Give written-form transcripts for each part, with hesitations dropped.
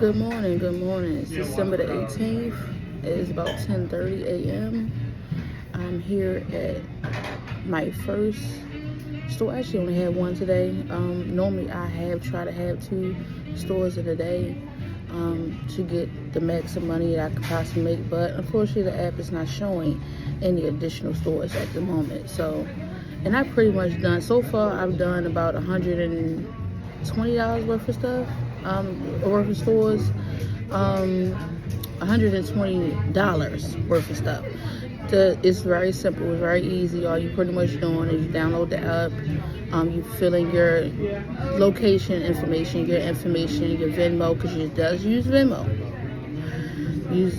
Good morning, good morning. It's December the 18th. It is about 10:30 a.m. I'm here at my first store. I actually only had one today. Normally I have tried to have two stores in a day to get the max of money that I could possibly make, but unfortunately the app is not showing any additional stores at the moment. So, and I've pretty much done, so far I've done about $120 worth of stuff, worth of stores, $120 worth of stuff. It's very simple, it's very easy. All you pretty much doing is you download the app, you fill in your location information, your Venmo, because it does use Venmo. You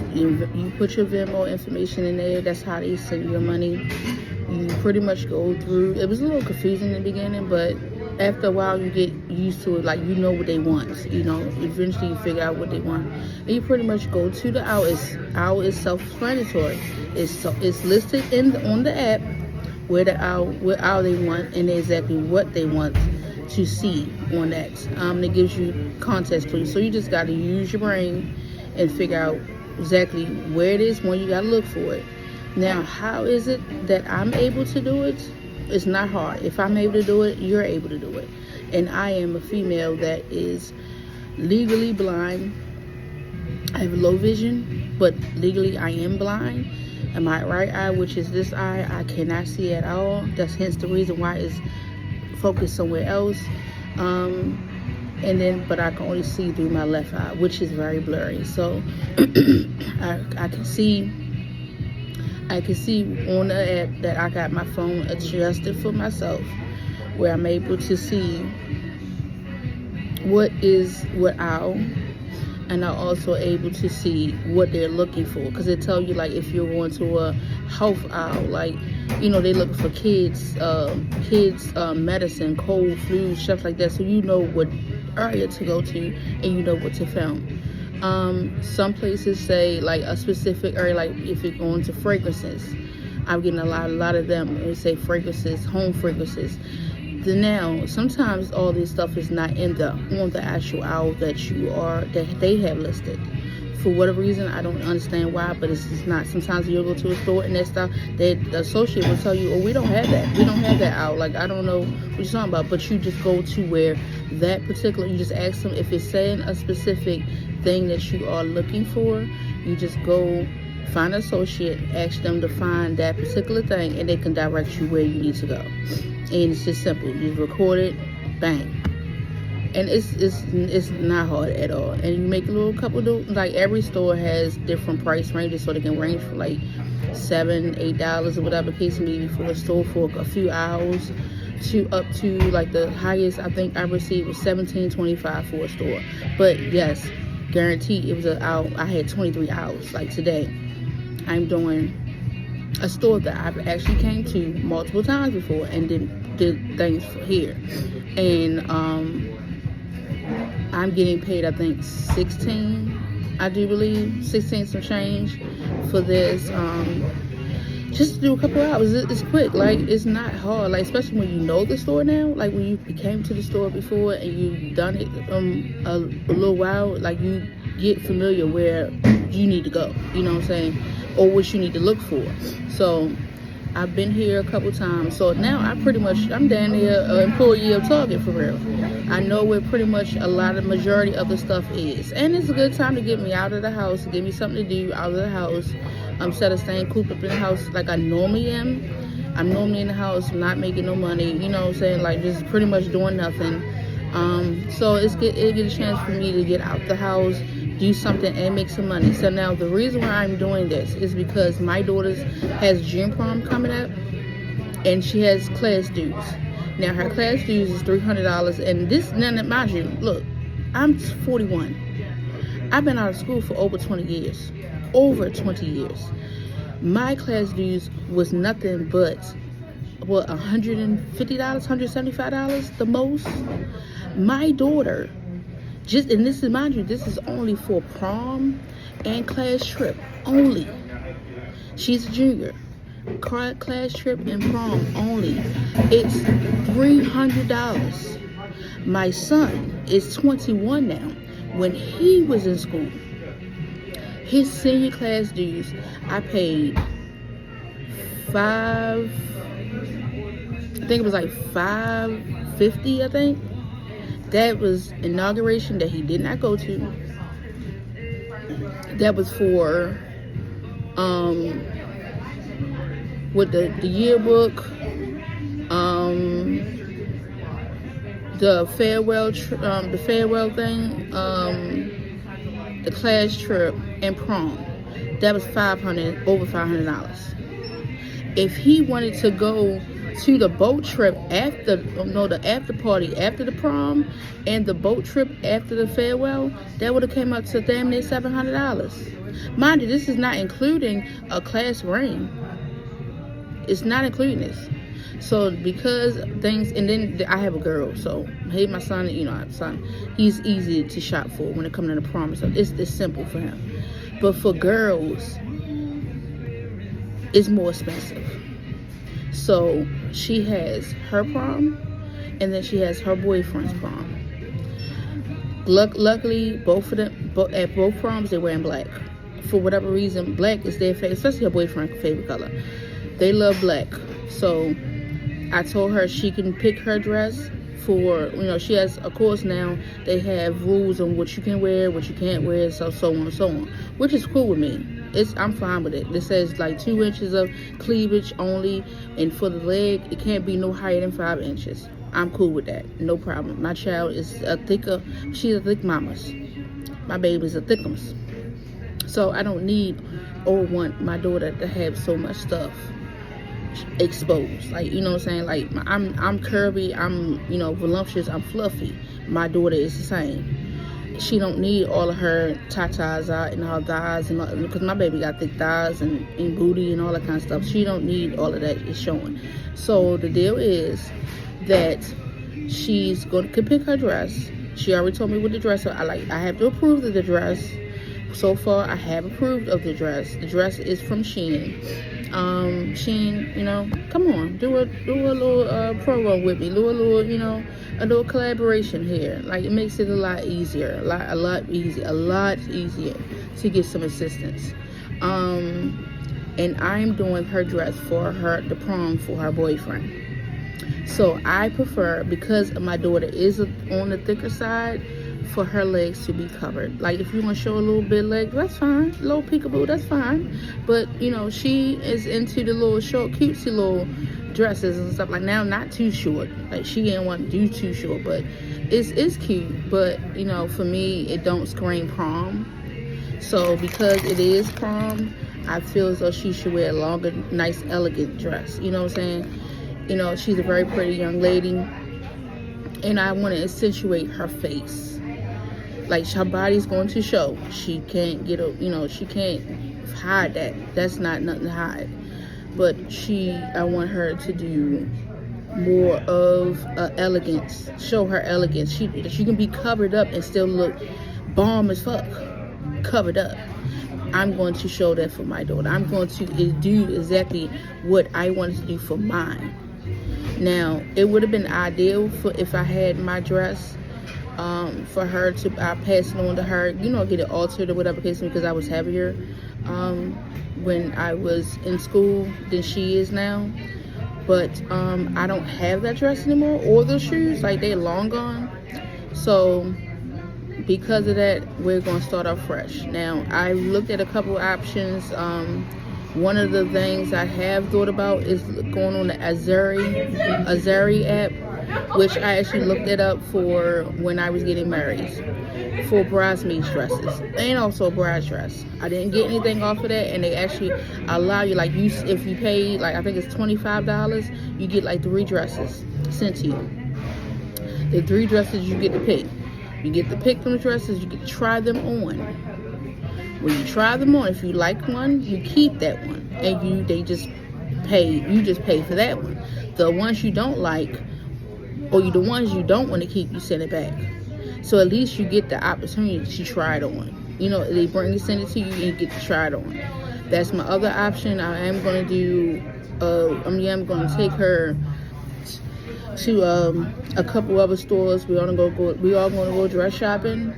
put your Venmo information in there. That's how they send you your money. You pretty much go through. It was a little confusing in the beginning, but after a while you get used to it. Like, you know what they want. Eventually you figure out what they want, and you pretty much go to the owl. Owl is self-explanatory. It's listed on the app what owl they want and exactly what they want to see on that. It gives you context clues, so you just got to use your brain and figure out exactly where it is when you got to look for it. Now, how is it that I'm able to do it? It's not hard. If I'm able to do it, you're able to do it. And I am a female that is legally blind. I have low vision, but legally I am blind. And my right eye, which is this eye, I cannot see at all. That's hence the reason why it's focused somewhere else. But I can only see through my left eye, which is very blurry. So I can see on the app that I got my phone adjusted for myself, where I'm able to see what owl, and I'm also able to see what they're looking for, because it tells you, like, if you're going to a health aisle, like, they looking for kids medicine, cold, flu, stuff like that, so you know what area to go to and you know what to film. Some places say like a specific area, like if you're going to fragrances, I'm getting a lot of them. They say fragrances, home fragrances. Now, sometimes all this stuff is not on the actual owl that they have listed. For whatever reason, I don't understand why, but it's just not. Sometimes you'll go to a store and that stuff, the associate will tell you, oh, we don't have that. We don't have that owl. Like, I don't know what you're talking about, but you just go to where that particular, you just ask them if it's saying a specific thing that you are looking for. You just go find an associate, ask them to find that particular thing, and they can direct you where you need to go. And it's just simple. You record it, bang. And it's not hard at all. And you make a little couple of, like, every store has different price ranges, so they can range from like $7, $8 or whatever case may be for a store for a few hours, to up to, like, the highest I think I received was $17.25 for a store. But yes, guaranteed it was an hour. I had 23 hours. Like today, I'm doing a store that I've actually came to multiple times before and did things for here, and I'm getting paid, I think 16, I do believe 16 some change for this, just to do a couple hours. It's quick. Like, it's not hard, like, especially when you know the store now. Like, when you came to the store before and you've done it a little while, like, you get familiar where you need to go, you know what I'm saying, or what you need to look for. So I've been here a couple times, so now I'm down there an employee of Target for real. I know where pretty much majority of the stuff is, and it's a good time to get me out of the house, give me something to do out of the house, instead of staying cooped up in the house like I normally am. I'm normally in the house, not making no money, you know what I'm saying, like, just pretty much doing nothing. So it get a chance for me to get out the house, do something, and make some money. So now the reason why I'm doing this is because my daughter has gym prom coming up, and she has class dues. Now her class dues is $300, and mind you, look, I'm 41. I've been out of school for over 20 years. My class dues was nothing but $150, $175 the most. My daughter, and this is, mind you, this is only for prom and class trip only. She's a junior. Class trip and prom only. It's $300. My son is 21 now. When he was in school, his senior class dues, I paid I think it was like $550. I think that was inauguration that he did not go to. That was for with the yearbook, the farewell thing, the class trip, and prom. That was over $500. If he wanted to go to the boat trip the after party after the prom and the boat trip after the farewell, that would have came up to damn near $700. Mind you, this is not including a class ring. It's not including this. So because things, and then I have a girl, so hey, my son, he's easy to shop for when it comes to the prom. So it's simple for him. But for girls, it's more expensive. So she has her prom, and then she has her boyfriend's prom. Luckily, both of them, at both proms, they're wearing black. For whatever reason, black is their favorite, especially her boyfriend's favorite color. They love black. So I told her she can pick her dress for, she has, of course, now they have rules on what you can wear, what you can't wear, so on and so on, which is cool with me. I'm fine with it. It says like 2 inches of cleavage only, and for the leg, it can't be no higher than 5 inches. I'm cool with that. No problem. My child is she's a thick mama's. My baby's a thickums. So I don't need or want my daughter to have so much stuff exposed. Like, you know what I'm saying? Like, I'm curvy, I'm, voluptuous, I'm fluffy. My daughter is the same. She don't need all of her tatas out and her thighs, and because my baby got thick thighs and booty and all that kind of stuff. She don't need all of that. It's showing. So the deal is that she's going to pick her dress. She already told me what the dress. I have to approve of the dress. So far, I have approved of the dress. The dress is from Shein. Shein, come on, do a little promo with me, do a little collaboration here. Like, it makes it a lot easier, a lot easier to get some assistance. And I'm doing her dress for the prom for her boyfriend. So I prefer, because my daughter is on the thicker side, for her legs to be covered. Like, if you want to show a little bit of leg, that's fine. A little peekaboo, that's fine. But, she is into the little short, cutesy little dresses and stuff. Like, now, not too short. Like, she didn't want to do too short, but it's cute. But, for me, it don't scream prom. So, because it is prom, I feel as though she should wear a longer, nice, elegant dress. You know what I'm saying? She's a very pretty young lady. And I want to accentuate her face. Like, her body's going to show. She can't she can't hide that. That's not nothing to hide. But I want her to do more of elegance. Show her elegance. She can be covered up and still look bomb as fuck. Covered up. I'm going to show that for my daughter. I'm going to do exactly what I wanted to do for mine. Now, it would have been ideal if I had my dress, for her to, I pass it on to her, get it altered or whatever case, because I was heavier when I was in school than she is now. But I don't have that dress anymore, or those shoes. Like, they're long gone. So because of that, we're going to start off fresh. Now, I looked at a couple options. One of the things I have thought about is going on the Azari app, which I actually looked it up for when I was getting married, for bridesmaids dresses and also a bride dress. I didn't get anything off of that, and they actually allow you, like, if you pay, like, I think it's $25, you get like 3 dresses sent to you. The 3 dresses you get to pick. You get to pick them dresses, you get to try them on. When you try them on, if you like one, you keep that one, and you just pay for that one. The ones you don't like, or the ones you don't want to keep, you send it back. So at least you get the opportunity to try it on. They send it to you, and you get to try it on. That's my other option. I am going to do, I'm going to take her to a couple other stores. We all going to go dress shopping.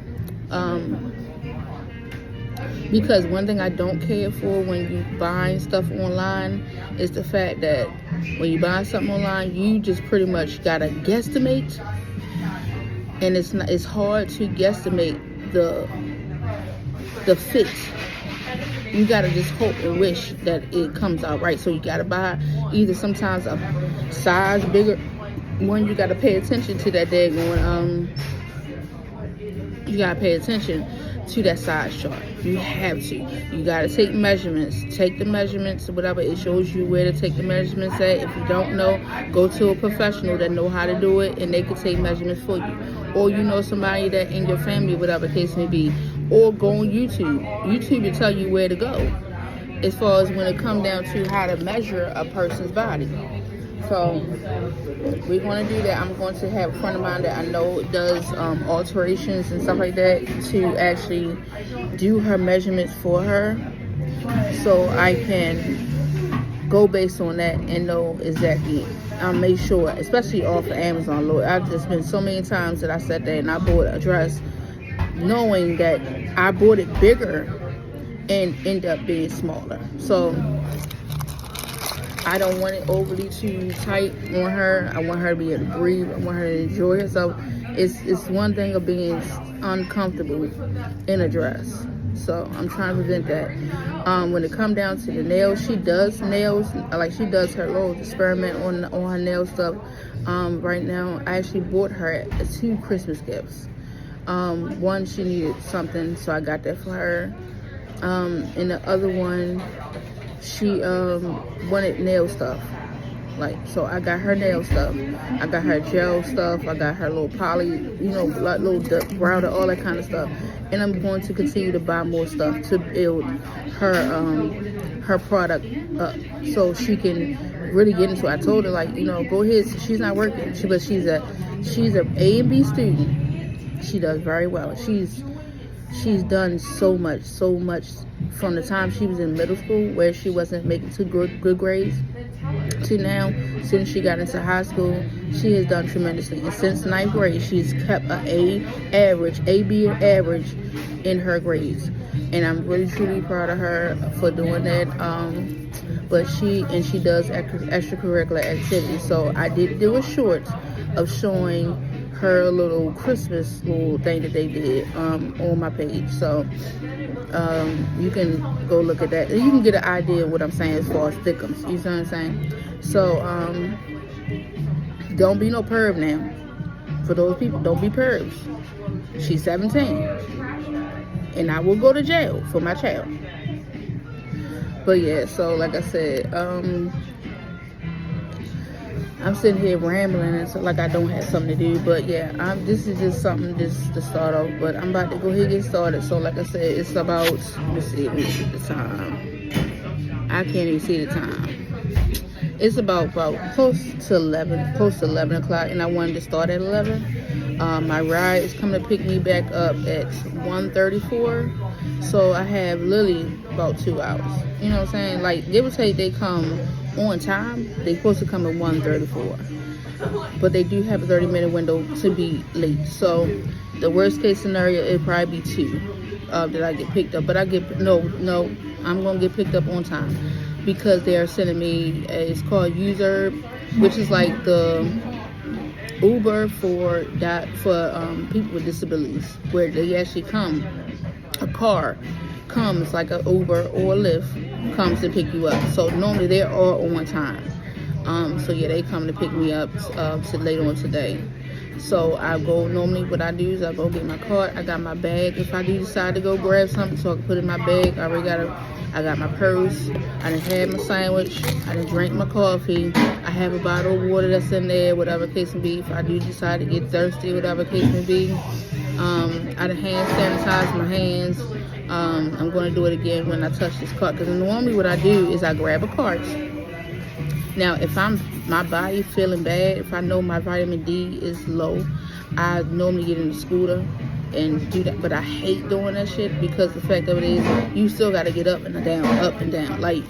Because one thing I don't care for when you buying stuff online is the fact that when you buy something online, you just pretty much gotta guesstimate, and it's hard to guesstimate the fit. You gotta just hope and wish that it comes out right. So you gotta buy either sometimes a size bigger one. You gotta pay attention to that daggone you gotta pay attention to that size chart. You have to. You gotta take measurements. Take the measurements, whatever. It shows you where to take the measurements at. If you don't know, go to a professional that know how to do it, and they can take measurements for you. Or you know somebody that in your family, whatever the case may be. Or go on YouTube. YouTube will tell you where to go as far as when it comes down to how to measure a person's body. So we're going to do that. I'm going to have a friend of mine that I know does alterations and stuff like that to actually do her measurements for her, so I can go based on that and know exactly. I'll make sure, especially off of Amazon, Lord. I've just been so many times that I sat there and I bought a dress knowing that I bought it bigger and end up being smaller. So I don't want it overly too tight on her. I want her to be able to breathe. I want her to enjoy herself. It's one thing of being uncomfortable in a dress. So I'm trying to prevent that. When it comes down to the nails, she does nails. Like, she does her little experiment on her nail stuff. Right now, I actually bought her 2 Christmas gifts. One, she needed something, so I got that for her. And the other one, she wanted nail stuff. Like, so I got her nail stuff. I got her gel stuff. I got her little poly, little browder, all that kind of stuff. And I'm going to continue to buy more stuff to build her product up so she can really get into it. I told her, like, go ahead. She's not working, but she's a A and B student. She does very well. She's done so much from the time she was in middle school, where she wasn't making too good grades, to now, since she got into high school, she has done tremendously. And since 9th grade, she's kept an A/B average in her grades. And I'm really truly proud of her for doing that. But she does extracurricular activities. So I did do a short of showing her little Christmas little thing that they did on my page. So you can go look at that. You can get an idea of what I'm saying as far as thickums. You see what I'm saying? So don't be no perv now. For those people, don't be pervs. She's 17. And I will go to jail for my child. But yeah, so like I said, I'm sitting here rambling and so like I don't have something to do. But yeah, this is just something just to start off. But I'm about to go ahead and get started. So like I said, it's about, let me see the time. I can't even see the time. It's about close to 11 o'clock, and I wanted to start at 11. My ride is coming to pick me back up at 1:34. So I have literally about 2 hours. You know what I'm saying? Like, give or take, they come on time. They're supposed to come at 1:34. But they do have a 30-minute window to be late. So the worst case scenario, it'd probably be 2 that I get picked up. But I'm going to get picked up on time, because they are sending me, it's called Userb, which is like the Uber for people with disabilities, where they actually come, a car comes, like an Uber or a Lyft comes to pick you up. So normally they're all on time. So yeah, they come to pick me up later on today. So normally what I do is I go get my cart. I got my bag. If I do decide to go grab something so I can put it in my bag, I got my purse. I done had my sandwich. I done drank my coffee. I have a bottle of water that's in there, whatever case may be. If I do decide to get thirsty, whatever case may be. I done hand sanitize my hands. I'm going to do it again when I touch this cart, because normally what I do is I grab a cart. Now, if my body feeling bad, if I know my vitamin D is low, I normally get in the scooter and do that. But I hate doing that shit, because the fact of it is, you still got to get up and down. Like,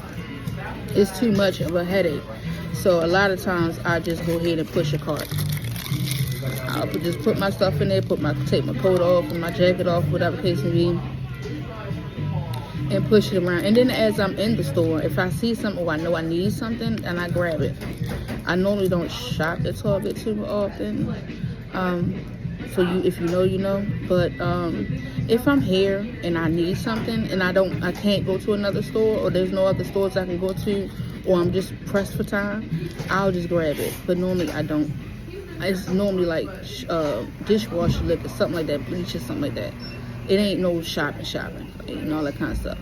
it's too much of a headache. So a lot of times I just go ahead and push a cart. I'll just put my stuff in there, take my coat off and my jacket off, whatever case may be, and push it around. And then as I'm in the store, if I see something or I know I need something, and I grab it. I normally don't shop at Target too often. For you, if you know, you know. But if I'm here and I need something and I can't go to another store, or there's no other stores I can go to, or I'm just pressed for time, I'll just grab it. But normally I don't. It's normally like dishwasher liquor, something like that, bleach or something like that. It ain't no shopping, and all that kind of stuff.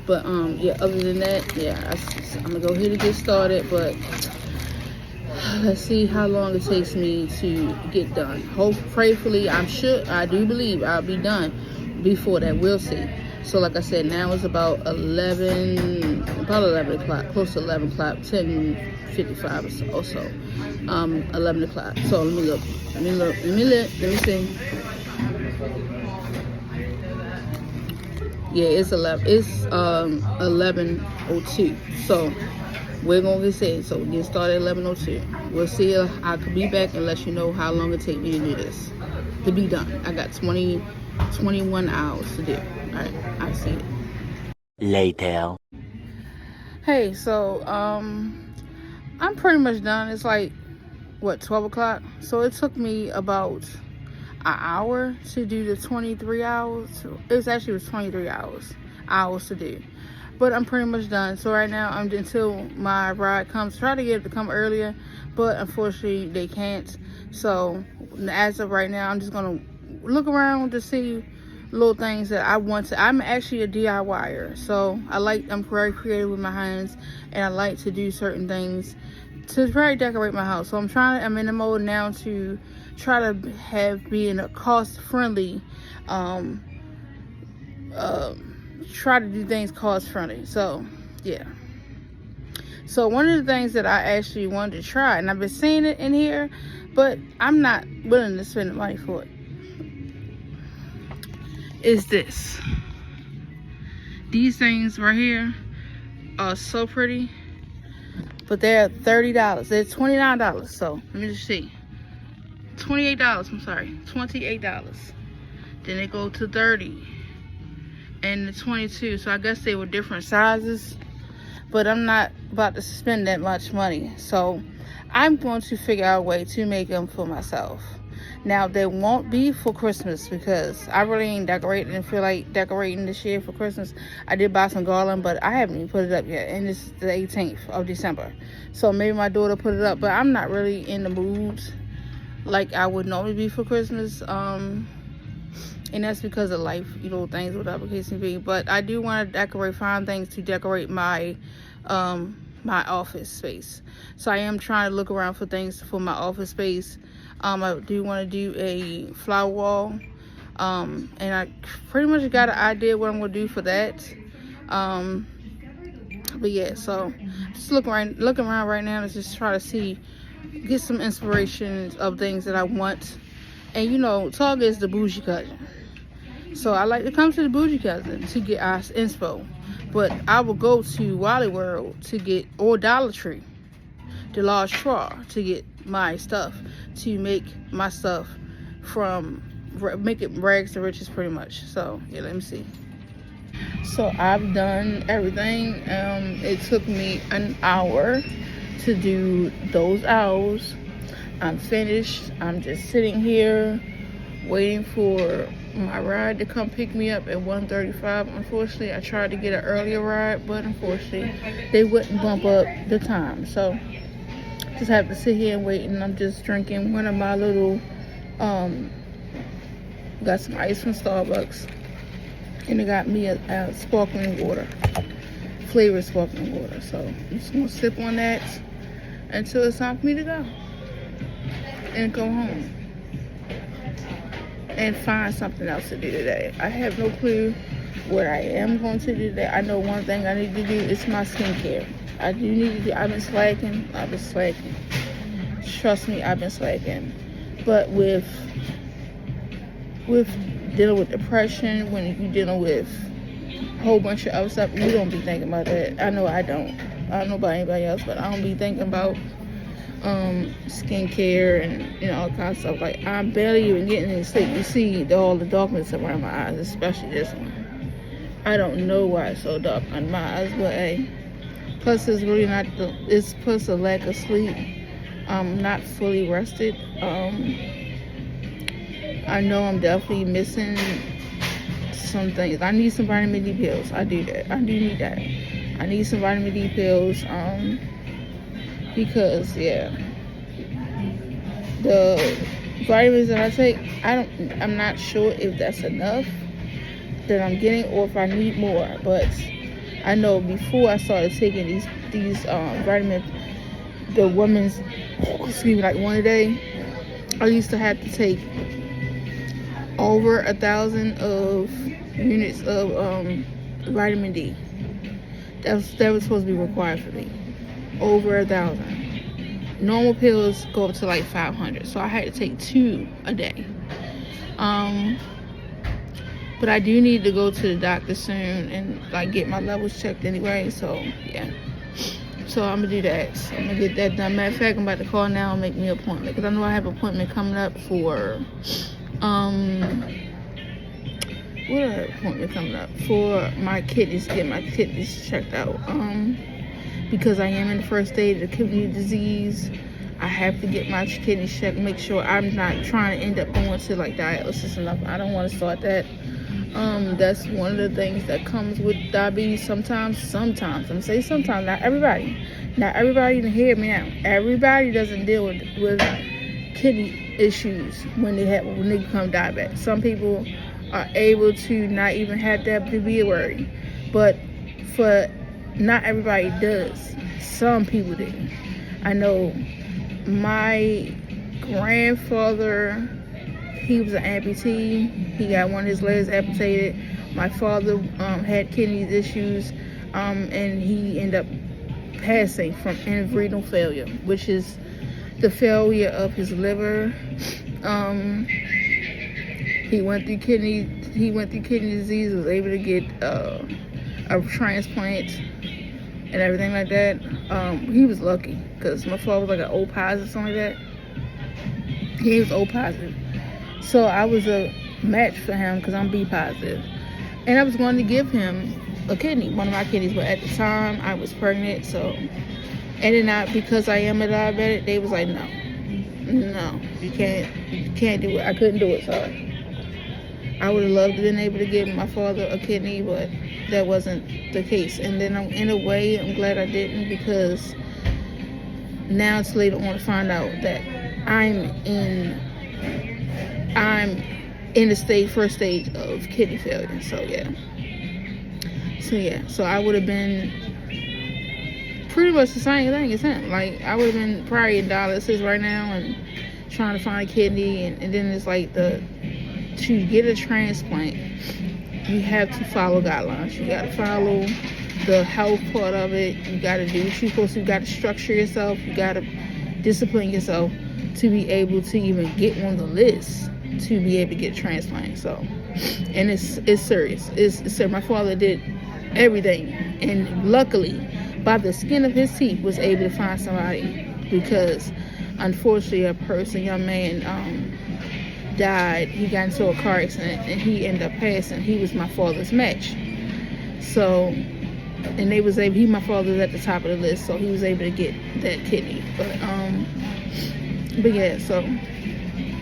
But yeah, other than that, yeah, I'm gonna go ahead and get started. But let's see how long it takes me to get done. Prayerfully, I do believe I'll be done before that. We'll see. So like I said, now it's about 11 o'clock, close to 11 o'clock, 10:55 or so. 11 o'clock. So let me look. Let me see. Yeah, it's 11:02. So we're gonna get set. So we get started at 11:02. We'll see. I could be back and let you know how long it takes me to do this, to be done. I got 21 hours to do. All right, I'll see you later. Hey, so I'm pretty much done. It's like 12 o'clock. So it took me about an hour to do the 23 hours. It was 23 hours to do. But I'm pretty much done. So right now, until my ride comes, try to get it to come earlier, but unfortunately they can't. So as of right now, I'm just gonna look around to see little things that I want to. I'm actually a DIYer, so I'm very creative with my hands, and I like to do certain things to try to decorate my house. So I'm in the mode now to try to being a cost-friendly, try to do things cost-friendly. So yeah. So one of the things that I actually wanted to try, and I've been seeing it in here, but I'm not willing to spend the money for it, is this. These things right here are so pretty, but they're $30. They're $29. So let me just see. $28. I'm sorry, $28. Then they go to 30 and the 22. So I guess they were different sizes, but I'm not about to spend that much money. So I'm going to figure out a way to make them for myself. Now, they won't be for Christmas because I really ain't decorating and feel like decorating this year for Christmas. I did buy some garland, but I haven't even put it up yet, and it's the 18th of December. So maybe my daughter put it up, but I'm not really in the mood like I would normally be for Christmas. And that's because of life, things, whatever case may be. But I do want to find things to decorate my my office space. So I am trying to look around for things for my office space. I do want to do a flower wall, and I pretty much got an idea what I'm going to do for that. But yeah, so just looking around right now to just try to get some inspiration of things that I want. And Target is the bougie cousin, so I like to come to the bougie cousin to get our inspo. But I will go to Wally World or Dollar Tree, the Large Straw, to get my stuff, to make my stuff make it rags to riches pretty much. So yeah, let me see. So I've done everything. It took me an hour to do those hours. I'm finished. I'm just sitting here waiting for my ride to come pick me up at 1:35. Unfortunately, I tried to get an earlier ride, but unfortunately they wouldn't bump up the time. So just have to sit here and wait, and I'm just drinking one of my little got some ice from Starbucks, and it got me a sparkling water, flavored sparkling water. So I'm just gonna sip on that until it's time for me to go and go home and find something else to do today. I have no clue what I am going to do today. I know one thing I need to do is my skincare. I do need to do. I've been slacking. Trust me, I've been slacking. But with dealing with depression, when you're dealing with a whole bunch of other stuff, you don't be thinking about that. I know I don't. I don't know about anybody else, but I don't be thinking about skincare and all kinds of stuff. Like, I'm barely even getting any sleep. You see all the darkness around my eyes, especially this one. I don't know why it's so dark under my eyes, but hey. Plus, it's really not it's plus a lack of sleep. I'm not fully rested. I know I'm definitely missing some things. I need some vitamin D pills. I do that. I do need that. I need some vitamin D pills. Because yeah, the vitamins that I take, I'm not sure if that's enough that I'm getting or if I need more. But I know before I started taking these vitamins, the women's, excuse me, like one a day, I used to have to take over 1,000 of units of vitamin D. That was supposed to be required for me. Over 1,000. Normal pills go up to like 500, so I had to take 2 a day. But I do need to go to the doctor soon and like get my levels checked anyway. So yeah, so I'm gonna do that. So I'm gonna get that done. Matter of fact, I'm about to call now and make me an appointment because I know I have an appointment coming up for what appointment coming up for my kidneys, get my kidneys checked out. Because I am in the first stage of kidney disease, I have to get my kidneys checked, make sure I'm not trying to end up going to like dialysis and stuff. I don't want to start that. That's one of the things that comes with diabetes sometimes. I'm gonna say sometimes, not everybody can hear me out. Everybody doesn't deal with kidney issues when they become diabetic. Some people are able to not even have that to be a worry, but for not everybody does. Some people do. I know my grandfather, he was an amputee. He got one of his legs amputated. My father had kidney issues, and he ended up passing from renal failure, which is the failure of his liver. He went through kidney disease, was able to get a transplant and everything like that. He was lucky because my father was like an O positive, something like that. He was O positive. So I was a match for him because I'm B positive. And I was going to give him a kidney, one of my kidneys, but at the time I was pregnant, so, and then because I am a diabetic, they was like, no, you can't do it. I couldn't do it, sorry. I would have loved to been able to give my father a kidney, but that wasn't the case. And then in a way, I'm glad I didn't, because now it's later on to find out that I'm in the first stage of kidney failure. So I would have been pretty much the same thing as him. Like, I would have been probably in dialysis right now and trying to find a kidney, and then it's like to get a transplant, you have to follow guidelines. You got to follow the health part of it. You got to do what you're supposed to. You got to structure yourself. You got to discipline yourself to be able to even get on the list to be able to get a transplant. So, and it's serious. It's my father did everything, and luckily, by the skin of his teeth, was able to find somebody, because unfortunately a young man died. He got into a car accident and he ended up passing. He was my father's match. So, and my father was at the top of the list, so he was able to get that kidney. But yeah, so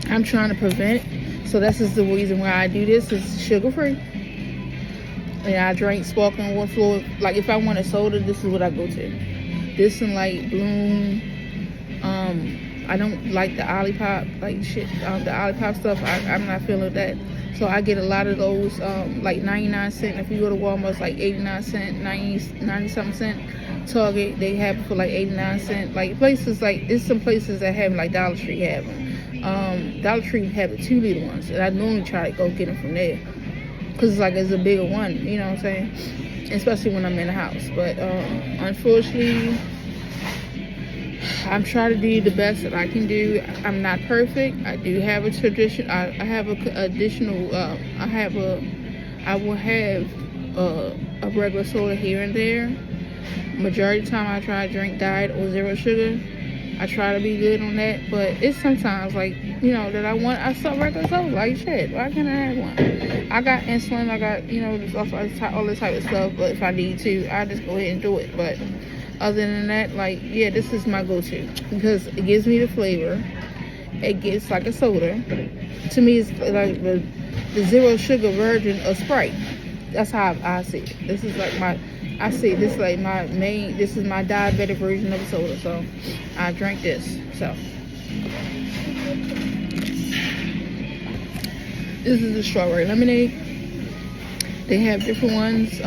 I'm trying to prevent. So that's just the reason why I do this. It's sugar free. And I drink sparkling water fluid. Like, if I want a soda, this is what I go to. This and like Bloom. I don't like the Olipop, like shit. The Olipop stuff, I'm not feeling that. So I get a lot of those, like 99 cent. If you go to Walmart, it's like 89 cent, 90 something cent. Target, they have it for like 89 cent. Like places, like, there's some places that have, like Dollar Tree have them. Dollar Tree have the 2 liter ones, and I normally try to go get them from there, because it's a bigger one, you know what I'm saying? Especially when I'm in the house. But unfortunately, I'm trying to do the best that I can do. I'm not perfect. I do have a tradition. I will have a regular soda here and there. Majority of the time I try to drink diet or zero sugar. I try to be good on that, but it's sometimes like, you know, that I saw regular soda. Like, shit, why can't I have one? I got insulin, I got, you know, all this type of stuff, but if I need to, I just go ahead and do it. But other than that, like, yeah, this is my go-to because it gives me the flavor. It gets like a soda. To me, it's like the zero sugar version of Sprite. That's how I see it. This is like this is like this is my diabetic version of a soda. So I drink this. So this is the strawberry lemonade. They have different ones.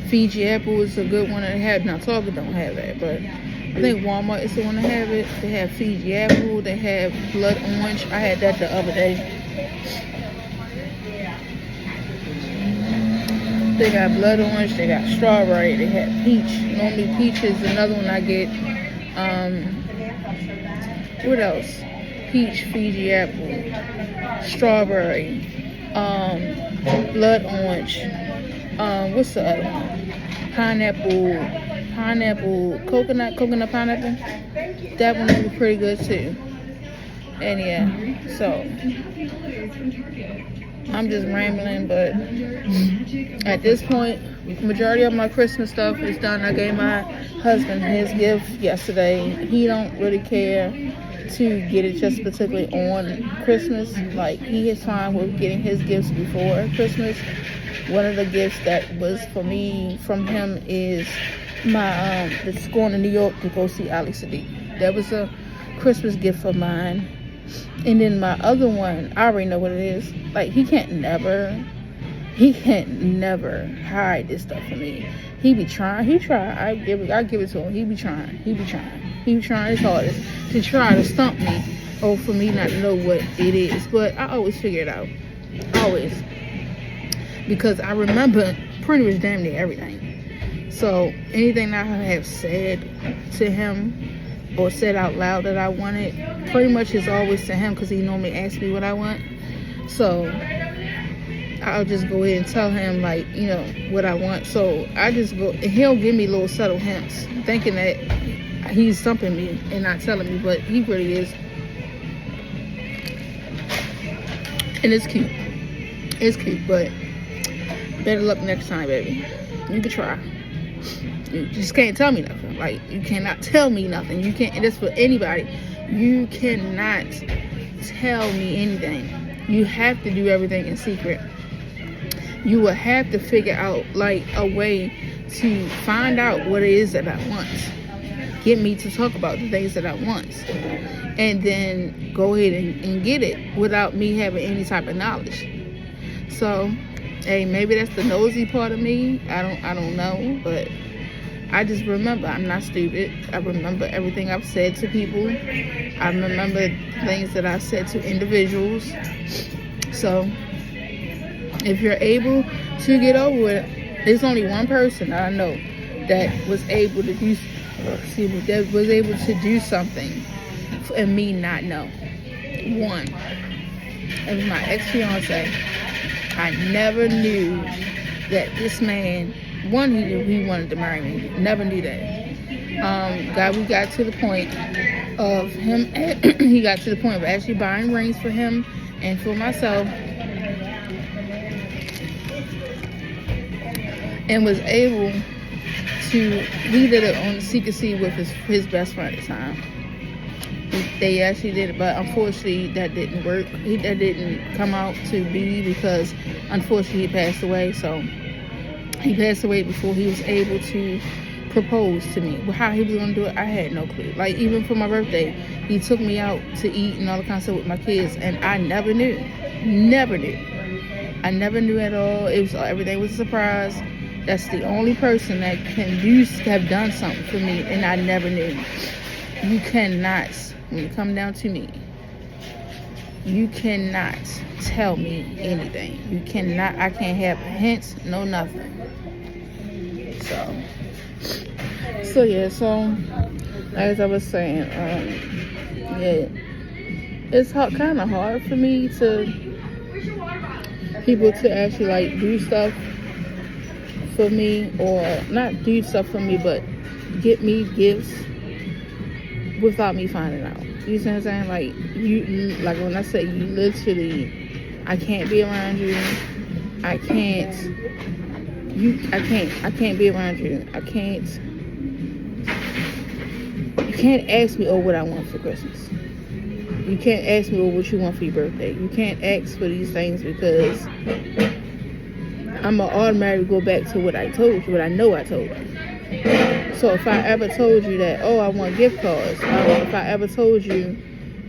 Fiji apple is a good one that they have. Now Target don't have that, but I think Walmart is the one to have it. They have Fiji apple. They have blood orange. I had that the other day. They got blood orange. They got strawberry. They have peach. Normally peach is another one I get. What else? Peach, Fiji apple, strawberry, blood orange. What's the other one? Pineapple, coconut pineapple. That one is pretty good too. And yeah, so I'm just rambling, but at this point, majority of my Christmas stuff is done. I gave my husband his gift yesterday. He don't really care to get it just particularly on Christmas. Like, he is fine with getting his gifts before Christmas. One of the gifts that was for me from him is my it's going to New York to go see Ali Sadiq. That was a Christmas gift of mine. And then my other one, I already know what it is. Like, he can't never hide this stuff from me. He be trying. I give it to him. He be trying his hardest to try to stump me, or for me not to know what it is. But I always figure it out. Always. Because I remember pretty much damn near everything. So anything that I have said to him or said out loud that I wanted, pretty much is always to him, because he normally asks me what I want. So I'll just go ahead and tell him, like, you know, what I want. So I just go, and he'll give me little subtle hints, thinking that he's stumping me and not telling me, but he really is. And it's cute. It's cute, but better luck next time, baby. You can try. You just can't tell me nothing. Like, you cannot tell me nothing. You can't, and this for anybody. You cannot tell me anything. You have to do everything in secret. You will have to figure out, like, a way to find out what it is that I want. Get me to talk about the things that I want. And then go ahead and get it without me having any type of knowledge. So, hey, maybe that's the nosy part of me. I don't know, but I just remember. I'm not stupid. I remember everything I've said to people. I remember things that I've said to individuals. So if you're able to get over it, there's only one person I know that was able to do something and me not know. One. It was my ex-fiance. I never knew that this man, one, he wanted to marry me. Never knew that. We got to the point of him, he got to the point of actually buying rings for him and for myself, and was able to, he did it on secrecy with his best friend at the time. They actually did it, but unfortunately that didn't work. That didn't come out to be, because unfortunately he passed away. So he passed away before he was able to propose to me. How he was going to do it, I had no clue. Like, even for my birthday, he took me out to eat and all the kind of stuff with my kids, and I never knew. I never knew at all. Everything was a surprise. That's the only person that have done something for me, and I never knew. You cannot, when it comes down to me, you cannot tell me anything. You cannot, I can't have hints, no nothing. So yeah, so as I was saying, yeah, it's kind of hard for me people to actually, like, do stuff for me, or not do stuff for me, but get me gifts without me finding out. You see what I'm saying? Like like when I say you literally, I can't be around you. I can't be around you. You can't ask me, oh, what I want for Christmas. You can't ask me, oh, what you want for your birthday. You can't ask for these things because I'm going to automatically go back to what I told you, what I know I told you. So if I ever told you that, oh, I want gift cards, if I ever told you,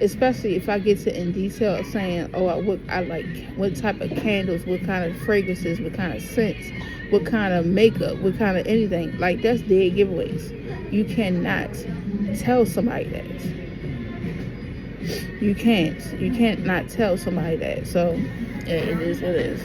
especially if I get to in detail of saying, oh, I like what type of candles, what kind of fragrances, what kind of scents, what kind of makeup, what kind of anything, like that's dead giveaways. You cannot tell somebody that. You can't not tell somebody that. So yeah, it is what it is.